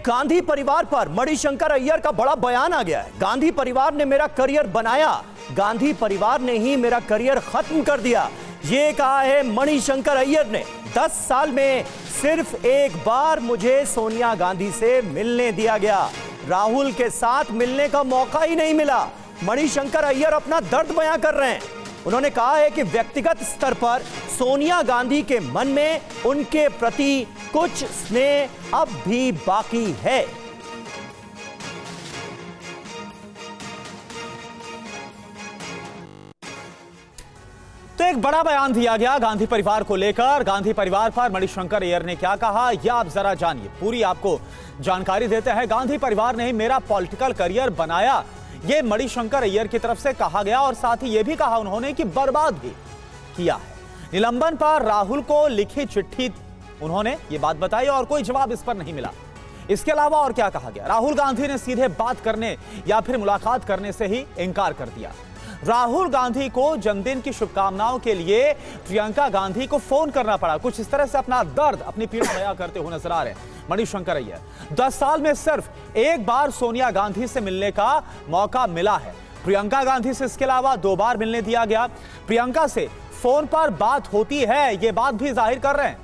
गांधी परिवार पर मणिशंकर अय्यर का बड़ा बयान आ गया है। गांधी परिवार ने मेरा करियर बनाया, गांधी परिवार ने ही मेरा करियर खत्म कर दिया, ये कहा है मणिशंकर अय्यर ने। 10 साल में सिर्फ एक बार मुझे सोनिया गांधी से मिलने दिया गया, राहुल के साथ मिलने का मौका ही नहीं मिला। मणिशंकर अय्यर अपना दर्द बयां कर रहे हैं। उन्होंने कहा है कि व्यक्तिगत स्तर पर सोनिया गांधी के मन में उनके प्रति कुछ स्नेह अब भी बाकी है। तो एक बड़ा बयान दिया गया गांधी परिवार को लेकर। गांधी परिवार पर मणिशंकर अय्यर ने क्या कहा, यह आप जरा जानिए, पूरी आपको जानकारी देते हैं। गांधी परिवार ने ही मेरा पॉलिटिकल करियर बनाया, यह मणिशंकर अय्यर की तरफ से कहा गया और साथ ही यह भी कहा उन्होंने कि बर्बाद भी किया है। निलंबन पर राहुल को लिखी चिट्ठी उन्होंने ये बात बताई और कोई जवाब इस पर नहीं मिला। इसके अलावा और क्या कहा गया, राहुल गांधी ने सीधे बात करने या फिर मुलाकात करने से ही इनकार कर दिया। राहुल गांधी को जन्मदिन की शुभकामनाओं के लिए प्रियंका गांधी को फोन करना पड़ा। कुछ इस तरह से अपना दर्द, अपनी पीड़ा बयां करते हुए नजर आ रहे हैं मणिशंकर अय्यर। 10 साल में सिर्फ एक बार सोनिया गांधी से मिलने का मौका मिला है। प्रियंका गांधी से इसके अलावा 2 बार मिलने दिया गया। प्रियंका से फोन पर बात होती है, यह बात भी जाहिर कर रहे हैं।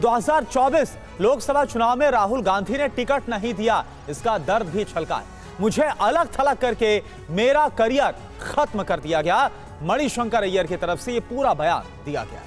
2024 लोकसभा चुनाव में राहुल गांधी ने टिकट नहीं दिया, इसका दर्द भी छलका है। मुझे अलग थलग करके मेरा करियर खत्म कर दिया गया। मणिशंकर अय्यर की तरफ से यह पूरा बयान दिया गया।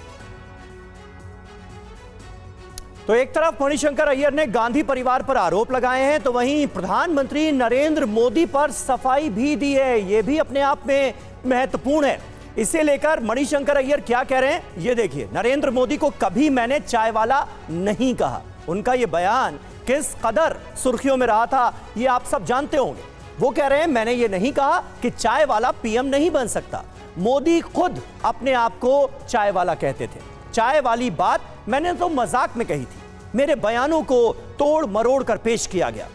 तो एक तरफ मणिशंकर अय्यर ने गांधी परिवार पर आरोप लगाए हैं, तो वहीं प्रधानमंत्री नरेंद्र मोदी पर सफाई भी दी है। यह भी अपने आप में महत्वपूर्ण है। इसे लेकर मणिशंकर अय्यर क्या कह रहे हैं, यह देखिए। नरेंद्र मोदी को कभी मैंने चाय वाला नहीं कहा। उनका यह बयान किस कदर सुर्खियों में रहा था, यह आप सब जानते होंगे। वो कह रहे हैं मैंने ये नहीं कहा कि चाय वाला पीएम नहीं बन सकता। मोदी खुद अपने आप को चाय वाला कहते थे। चाय वाली बात मैंने तो मजाक में कही थी, मेरे बयानों को तोड़ मरोड़ कर पेश किया गया।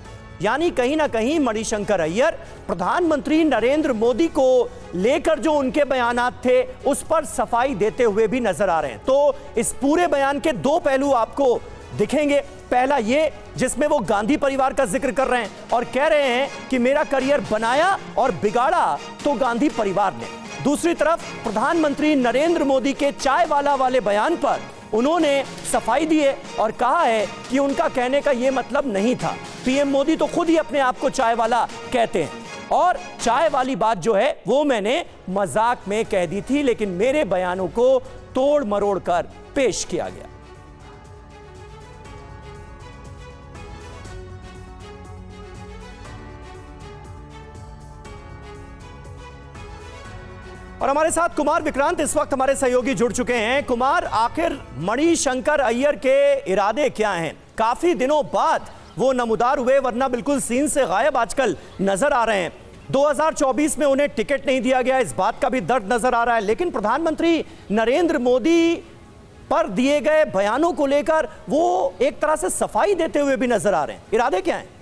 यानी कहीं ना कहीं मणिशंकर अय्यर प्रधानमंत्री नरेंद्र मोदी को लेकर जो उनके बयानात थे उस पर सफाई देते हुए भी नजर आ रहे हैं। तो इस पूरे बयान के 2 पहलू आपको दिखेंगे। पहला ये जिसमें वो गांधी परिवार का जिक्र कर रहे हैं और कह रहे हैं कि मेरा करियर बनाया और बिगाड़ा तो गांधी परिवार ने। दूसरी तरफ प्रधानमंत्री नरेंद्र मोदी के चाय वाला वाले बयान पर उन्होंने सफाई दी है और कहा है कि उनका कहने का यह मतलब नहीं था। पीएम मोदी तो खुद ही अपने आप को चाय वाला कहते हैं और चाय वाली बात जो है वो मैंने मजाक में कह दी थी, लेकिन मेरे बयानों को तोड़ मरोड़ कर पेश किया गया। और हमारे साथ कुमार विक्रांत इस वक्त हमारे सहयोगी जुड़ चुके हैं। कुमार, आखिर मणिशंकर अय्यर के इरादे क्या हैं? काफी दिनों बाद वो नमूदार हुए, वरना बिल्कुल सीन से गायब आजकल नजर आ रहे हैं। 2024 में उन्हें टिकट नहीं दिया गया, इस बात का भी दर्द नजर आ रहा है, लेकिन प्रधानमंत्री नरेंद्र मोदी पर दिए गए बयानों को लेकर वो एक तरह से सफाई देते हुए भी नजर आ रहे हैं। इरादे क्या हैं?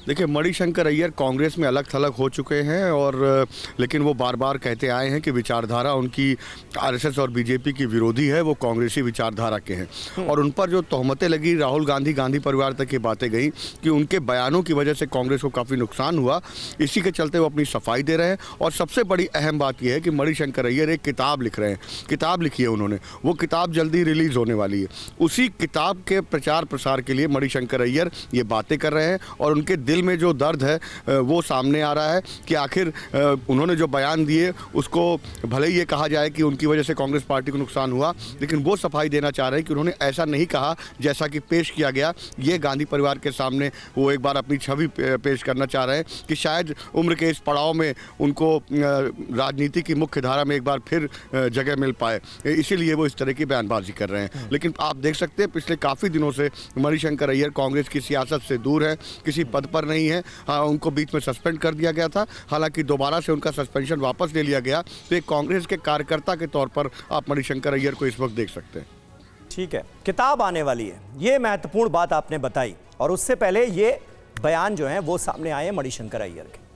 देखिए, मणिशंकर अय्यर कांग्रेस में अलग थलग हो चुके हैं और लेकिन वो बार बार कहते आए हैं कि विचारधारा उनकी आरएसएस और बीजेपी की विरोधी है, वो कांग्रेसी विचारधारा के हैं। और उन पर जो तोहमतें लगी, राहुल गांधी, गांधी परिवार तक की बातें गई कि उनके बयानों की वजह से कांग्रेस को काफ़ी नुकसान हुआ, इसी के चलते वो अपनी सफाई दे रहे हैं। और सबसे बड़ी अहम बात यह है कि मणिशंकर अय्यर एक किताब लिख रहे हैं। किताब लिखी है उन्होंने, वो किताब जल्दी रिलीज होने वाली है। उसी किताब के प्रचार प्रसार के लिए मणिशंकर अय्यर ये बातें कर रहे हैं और उनके दिल में जो दर्द है वो सामने आ रहा है कि आखिर उन्होंने जो बयान दिए उसको भले ही ये कहा जाए कि उनकी वजह से कांग्रेस पार्टी को नुकसान हुआ, लेकिन वो सफाई देना चाह रहे हैं कि उन्होंने ऐसा नहीं कहा जैसा कि पेश किया गया। ये गांधी परिवार के सामने वो एक बार अपनी छवि पेश करना चाह रहे हैं कि शायद उम्र के इस पड़ाव में उनको राजनीति की मुख्य धारा में एक बार फिर जगह मिल पाए, इसीलिए वो इस तरह की बयानबाजी कर रहे हैं। लेकिन आप देख सकते हैं पिछले काफ़ी दिनों से मणिशंकर अय्यर कांग्रेस की सियासत से दूर है, किसी पद पर नहीं है। हाँ, उनको बीच में सस्पेंड कर दिया गया था, हालांकि दोबारा से उनका सस्पेंशन वापस ले लिया गया। तो एक कांग्रेस के कार्यकर्ता के तौर पर आप मणिशंकर अय्यर को इस वक्त देख सकते हैं। ठीक है, किताब आने वाली है, ये महत्वपूर्ण बात आपने बताई, और उससे पहले ये बयान जो है वो सामने आए मणिशंकर अय्यर के।